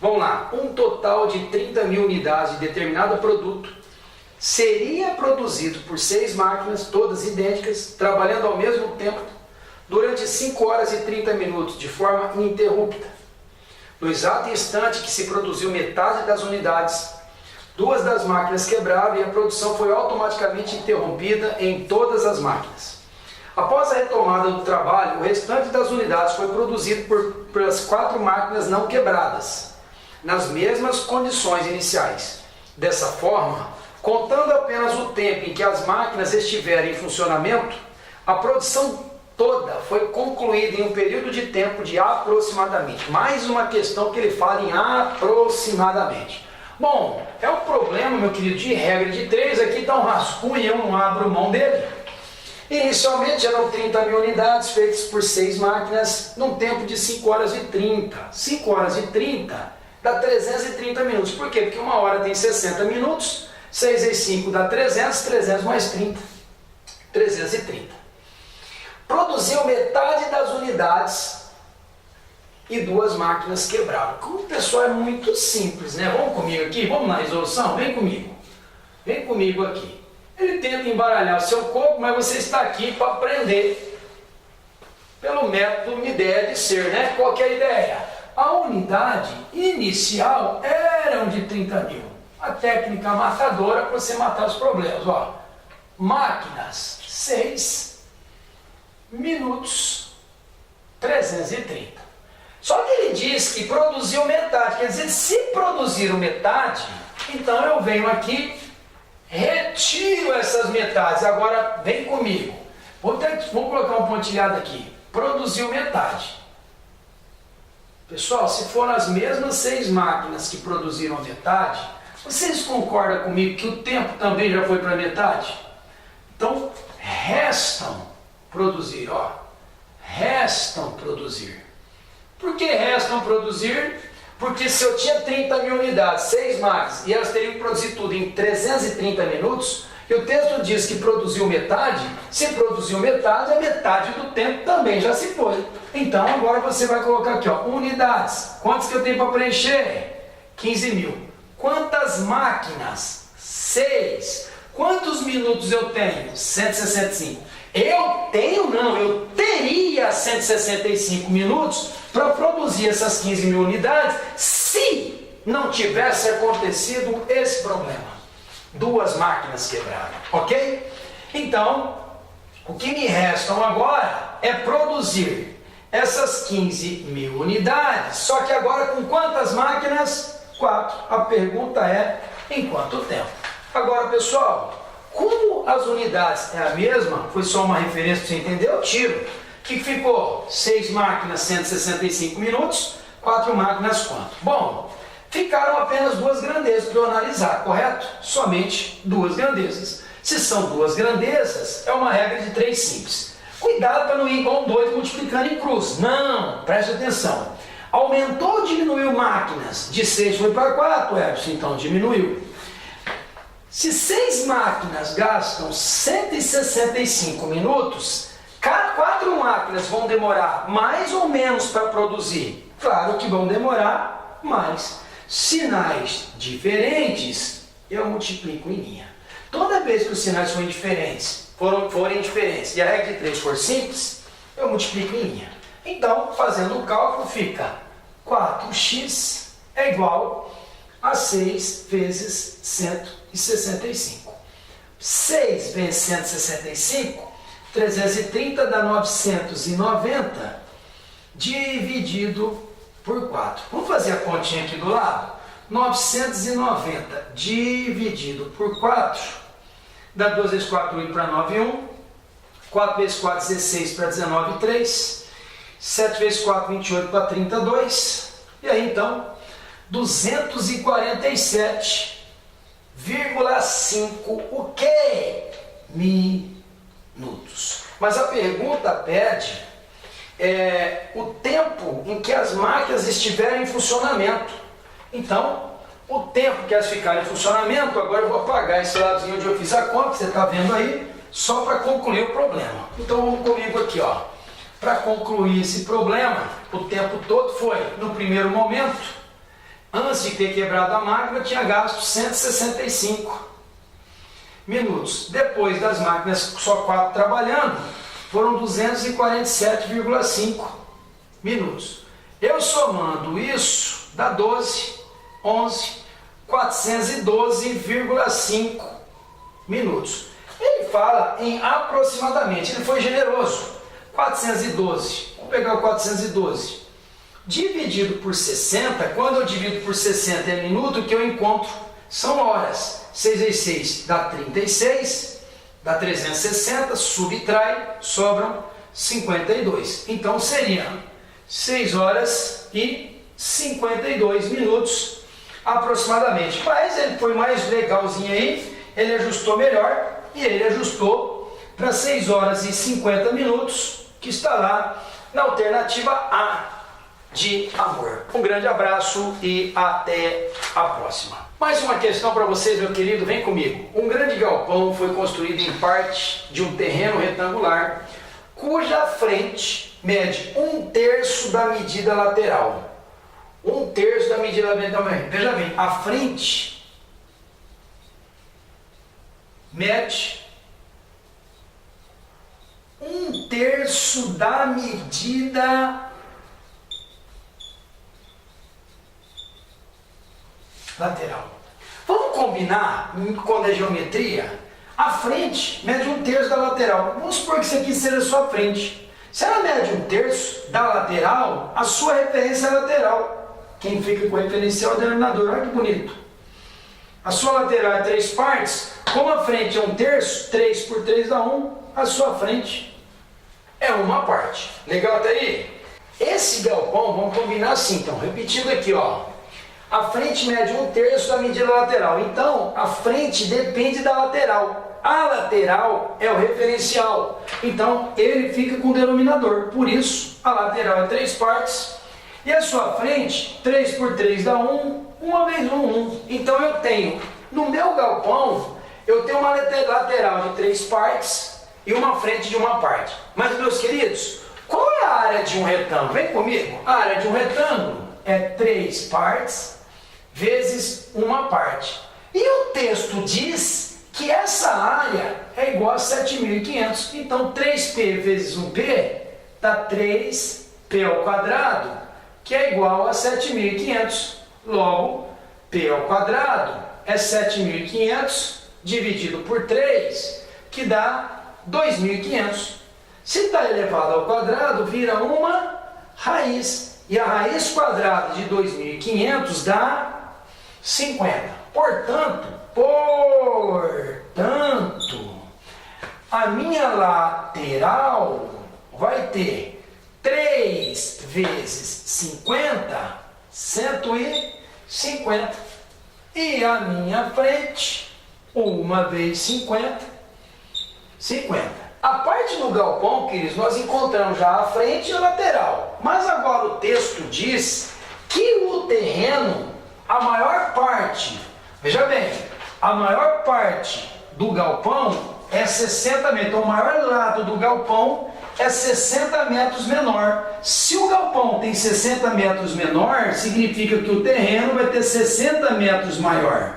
Vamos lá, um total de 30 mil unidades de determinado produto seria produzido por 6 máquinas, todas idênticas, trabalhando ao mesmo tempo, durante 5 horas e 30 minutos, de forma ininterrupta. No exato instante que se produziu metade das unidades, 2 das máquinas quebraram e a produção foi automaticamente interrompida em todas as máquinas. Após a retomada do trabalho, o restante das unidades foi produzido pelas 4 máquinas não quebradas, nas mesmas condições iniciais. Dessa forma, contando apenas o tempo em que as máquinas estiverem em funcionamento, a produção toda foi concluída em um período de tempo de aproximadamente. Mais uma questão que ele fala em aproximadamente. Bom, é um problema, meu querido, de regra de 3, aqui está um rascunho e eu não abro mão dele. Inicialmente eram 30 mil unidades feitas por 6 máquinas num tempo de 5 horas e 30. 5 horas e 30 dá 330 minutos. Por quê? Porque uma hora tem 60 minutos, 6 vezes 5 dá 300, 300 mais 30, 330. Produziu metade das unidades e 2 máquinas quebraram. O pessoal é muito simples, né? Vamos comigo aqui? Vamos na resolução? Vem comigo. Vem comigo aqui. Ele tenta embaralhar o seu corpo, mas você está aqui para aprender pelo método uma ideia de ser, né? Qual que é a ideia? A unidade inicial era de 30 mil. A técnica matadora para você matar os problemas. Ó, máquinas, 6 minutos, 330. Só que ele diz que produziu metade. Quer dizer, se produziram metade, então eu venho aqui, retiro essas metades. Agora vem comigo. Vamos colocar um pontilhado aqui. Produziu metade. Pessoal, se for as mesmas 6 máquinas que produziram metade, vocês concordam comigo que o tempo também já foi para metade? Então, restam produzir, ó. Restam produzir. Por que restam produzir? Porque se eu tinha 30 mil unidades, 6 máquinas, e elas teriam que produzir tudo em 330 minutos, e o texto diz que produziu metade, se produziu metade, a metade do tempo também já se foi. Então agora você vai colocar aqui, ó, unidades. Quantas que eu tenho para preencher? 15 mil. Quantas máquinas? 6. Quantos minutos eu tenho? 165. Eu tenho não, eu teria 165 minutos para produzir essas 15 mil unidades se não tivesse acontecido esse problema. 2 máquinas quebraram, ok? Então, o que me restam agora é produzir essas 15 mil unidades, só que agora com quantas máquinas? 4. A pergunta é, em quanto tempo? Agora, pessoal, como as unidades é a mesma, foi só uma referência para você entender, eu tiro. Que ficou 6 máquinas, 165 minutos, 4 máquinas quanto? Bom, ficaram apenas 2 grandezas para eu analisar, correto? Somente 2 grandezas. Se são 2 grandezas, é uma regra de 3 simples. Cuidado para não ir igual um doido multiplicando em cruz. Não, preste atenção. Aumentou ou diminuiu máquinas? De 6 foi para 4, Edson, então diminuiu. Se 6 máquinas gastam 165 minutos, 4 máquinas vão demorar mais ou menos para produzir? Claro que vão demorar mais. Sinais diferentes, eu multiplico em linha. Toda vez que os sinais forem diferentes e a regra de 3 for simples, eu multiplico em linha. Então, fazendo o cálculo, fica 4x é igual a 6 vezes 165. 6 vezes 165, 330 dá 990, dividido por 4. Vamos fazer a continha aqui do lado? 990 dividido por 4, dá 2 vezes 4, 8 para 9, 1. 4 vezes 4, 16 para 19, 3. 7 vezes 4, 28 para 32. E aí então, 247,5 o quê? Minutos. Mas a pergunta pede o tempo em que as máquinas estiverem em funcionamento. Então, o tempo que elas ficarem em funcionamento, agora eu vou apagar esse ladinho onde eu fiz a conta, que você está vendo aí, só para concluir o problema. Então vamos comigo aqui, ó. Para concluir esse problema, o tempo todo foi, no primeiro momento, Antes de ter quebrado a máquina, eu tinha gasto 165 minutos. Depois das máquinas só 4 trabalhando, foram 247,5 minutos. Eu somando isso, dá 412,5 minutos. Ele fala em aproximadamente, ele foi generoso. 412, vamos pegar o 412. Dividido por 60, quando eu divido por 60 é minuto, o que eu encontro são horas. 6 vezes 6 dá 36, dá 360, subtrai, sobram 52. Então seria 6 horas e 52 minutos aproximadamente. Mas ele foi mais legalzinho aí, ele ajustou melhor e ele ajustou para 6 horas e 50 minutos, que está lá na alternativa A de amor. Um grande abraço e até a próxima. Mais uma questão para vocês, meu querido, vem comigo. Um grande galpão foi construído em parte de um terreno retangular, cuja frente mede 1/3 da medida lateral. 1/3 da medida lateral. Veja bem, a frente mede 1/3 da medida lateral. Vamos combinar, quando é geometria, a frente mede 1/3 da lateral. Vamos supor que isso aqui seja a sua frente. Se ela mede 1/3 da lateral, a sua referência é lateral. Quem fica com o referencial é o denominador. Olha que bonito. A sua lateral é 3 partes. Como a frente é 1/3, 3 por 3 dá 1. A sua frente é uma parte. Legal até aí? Esse galpão, vamos combinar assim, então. Repetindo aqui, ó. A frente mede 1/3 da medida lateral. Então, a frente depende da lateral. A lateral é o referencial. Então, ele fica com o denominador. Por isso, a lateral é 3 partes. E a sua frente, 3 por 3 dá 1. 1 vezes 1, 1. Então, eu tenho, no meu galpão, eu tenho uma lateral de 3 partes e uma frente de uma parte. Mas, meus queridos, qual é a área de um retângulo? Vem comigo. A área de um retângulo é 3 partes vezes uma parte. E o texto diz que essa área é igual a 7.500. Então, 3P vezes 1P dá 3P ao quadrado, que é igual a 7.500. Logo, P ao quadrado é 7.500 dividido por 3, que dá 2.500. Se está elevado ao quadrado, vira uma raiz. E a raiz quadrada de 2.500 dá 50. Portanto, a minha lateral vai ter 3 vezes 50, 150. E a minha frente, 1 vezes 50, 50. A parte do galpão, queridos, nós encontramos já a frente e a lateral. Mas agora o texto diz que o terreno, a maior parte, veja bem, a maior parte do galpão é 60 metros. Então, o maior lado do galpão é 60 metros menor. Se o galpão tem 60 metros menor, significa que o terreno vai ter 60 metros maior.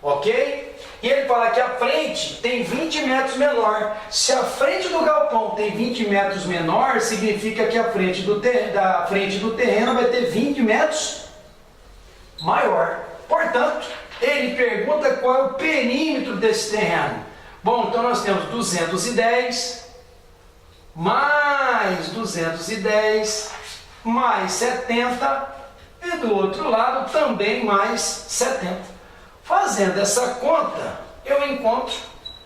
Ok? E ele fala que a frente tem 20 metros menor. Se a frente do galpão tem 20 metros menor, significa que a frente do terreno vai ter 20 metros maior. Portanto, ele pergunta qual é o perímetro desse terreno. Bom, então nós temos 210 mais 210 mais 70 e do outro lado também mais 70. Fazendo essa conta, eu encontro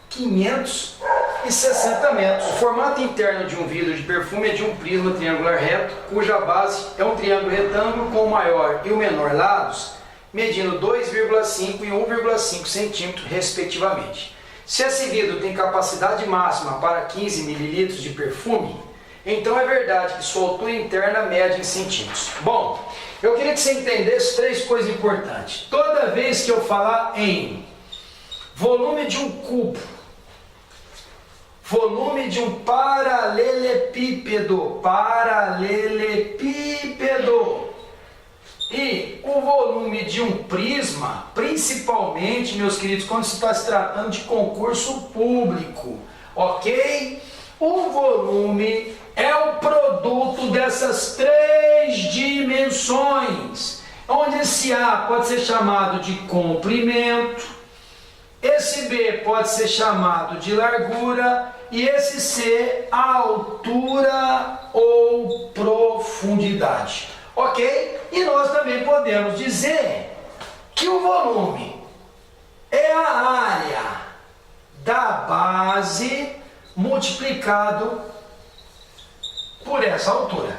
560 metros. O formato interno de um vidro de perfume é de um prisma triangular reto, cuja base é um triângulo retângulo com o maior e o menor lados, medindo 2,5 e 1,5 centímetros, respectivamente. Se esse vidro tem capacidade máxima para 15 mililitros de perfume, então é verdade que sua altura interna mede em centímetros. Bom, eu queria que você entendesse 3 coisas importantes. Toda vez que eu falar em volume de um cubo, volume de um paralelepípedo, E o volume de um prisma, principalmente, meus queridos, quando se está se tratando de concurso público, ok? O volume é o produto dessas três dimensões, onde esse A pode ser chamado de comprimento, esse B pode ser chamado de largura e esse C, altura ou profundidade. Ok? E nós também podemos dizer que o volume é a área da base multiplicado por essa altura.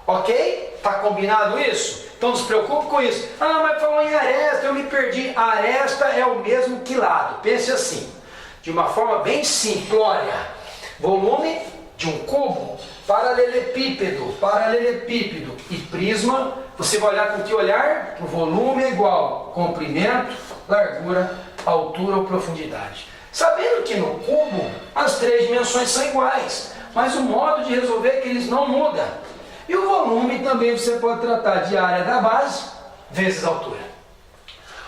Ok? Tá combinado isso? Então não se preocupe com isso. Ah, mas falou em aresta, eu me perdi. A aresta é o mesmo que lado. Pense assim, de uma forma bem simplória. Volume de um cubo, paralelepípedo e prisma. Você vai olhar com que olhar? O volume é igual comprimento, largura, altura ou profundidade. Sabendo que no cubo as três dimensões são iguais, mas o modo de resolver é que eles não mudam. E o volume também você pode tratar de área da base vezes altura.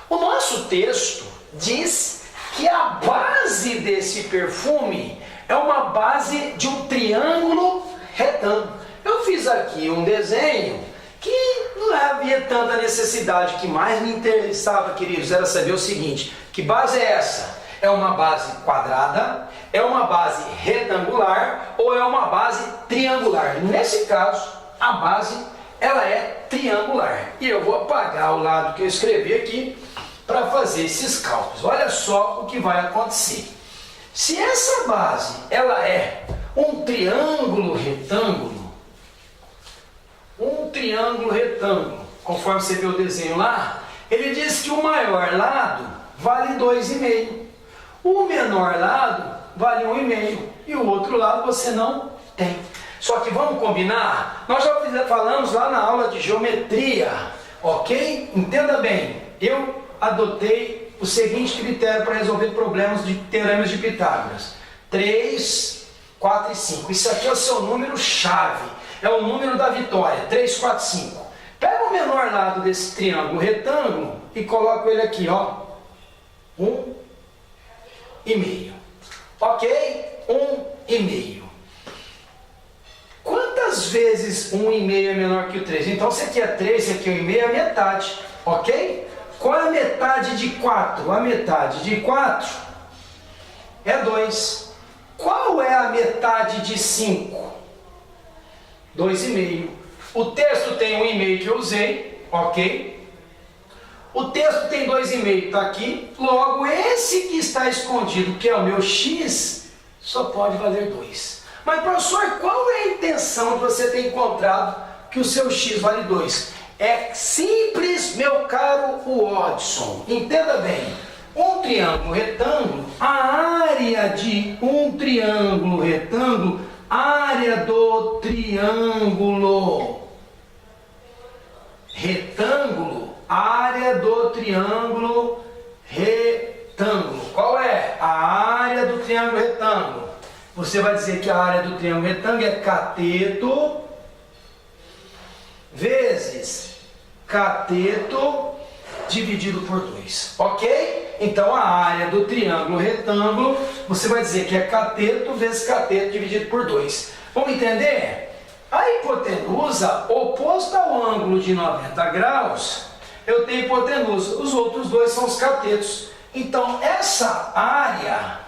O nosso texto diz que a base desse perfume é uma base de um triângulo retângulo. Eu fiz aqui um desenho que não havia tanta necessidade. O que mais me interessava, queridos, era saber o seguinte: que base é essa? É uma base quadrada, é uma base retangular ou é uma base triangular? Nesse caso, a base ela é triangular. E eu vou apagar o lado que eu escrevi aqui para fazer esses cálculos. Olha só o que vai acontecer. Se essa base ela é um triângulo retângulo, conforme você vê o desenho lá, ele diz que o maior lado vale 2,5. O menor lado vale 1,5 e o outro lado você não tem. Só que vamos combinar? Nós já falamos lá na aula de geometria, ok? Entenda bem, eu adotei o seguinte critério para resolver problemas de teoremas de Pitágoras: 3, 4 e 5. Isso aqui é o seu número chave, é o número da vitória, 3, 4, 5. Pega o menor lado desse triângulo retângulo e coloca ele aqui, ó, 1,5. Ok? 1,5. Quantas vezes 1,5 é menor que o 3? Então, se aqui é 3, se aqui é 1,5, é a metade. Ok? Qual é a metade de 4? A metade de 4 é 2. Qual é a metade de 5? 2,5. O texto tem 1,5 que eu usei. Ok? O texto tem 2,5, está aqui. Logo, esse que está escondido, que é o meu x, só pode valer 2. Mas, professor, qual é a intenção de você ter encontrado que o seu x vale 2? É simples, meu caro Watson. Entenda bem. Um triângulo retângulo, a área de um triângulo retângulo, área do triângulo retângulo, área do triângulo retângulo. Qual é a área do triângulo retângulo? Você vai dizer que a área do triângulo retângulo é cateto vezes cateto dividido por 2. Ok? Então a área do triângulo retângulo, você vai dizer que é cateto vezes cateto dividido por 2. Vamos entender? A hipotenusa, oposta ao ângulo de 90 graus, eu tenho hipotenusa. Os outros dois são os catetos. Então essa área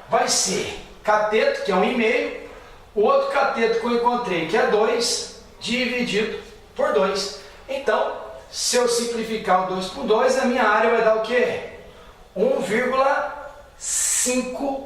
vai ser cateto, que é 1,5, o outro cateto que eu encontrei, que é 2, dividido por 2. Então, se eu simplificar o 2 por 2, a minha área vai dar o quê? 1,5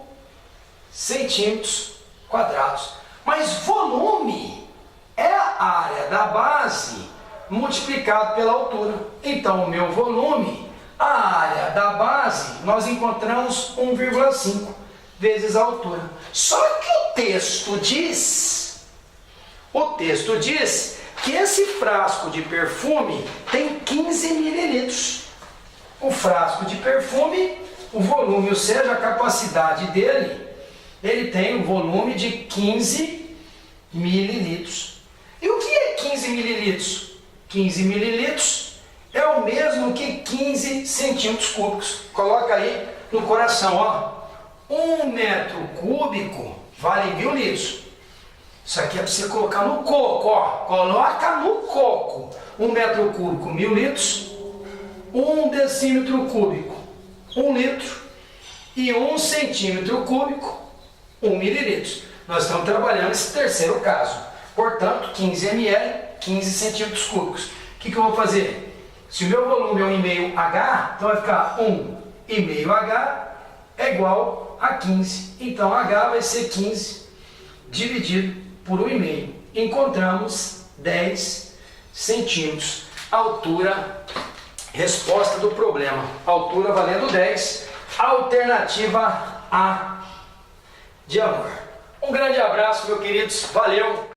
centímetros quadrados. Mas volume é a área da base multiplicado pela altura. Então, o meu volume, a área da base, nós encontramos 1,5 vezes a altura. Só que o texto diz que esse frasco de perfume tem 15 mililitros. O frasco de perfume, o volume, ou seja, a capacidade dele, ele tem um volume de 15 mililitros. E o que é 15 mililitros? 15 mililitros é o mesmo que 15 centímetros cúbicos. Coloca aí no coração, ó. 1 metro cúbico vale 1000 litros. Isso aqui é para você colocar no coco, ó. Coloca no coco. 1 metro cúbico, 1000 litros. 1 decímetro cúbico, 1 litro. E 1 centímetro cúbico, 1 mililitros. Nós estamos trabalhando esse terceiro caso. Portanto, 15 ml, 15 centímetros cúbicos. O que eu vou fazer? Se o meu volume é 1,5 H, então vai ficar 1,5 H é igual a 15. Então, H vai ser 15 dividido por 1,5. Encontramos 10 centímetros. Altura, resposta do problema. Altura valendo 10. Alternativa A de amor. Um grande abraço, meus queridos. Valeu!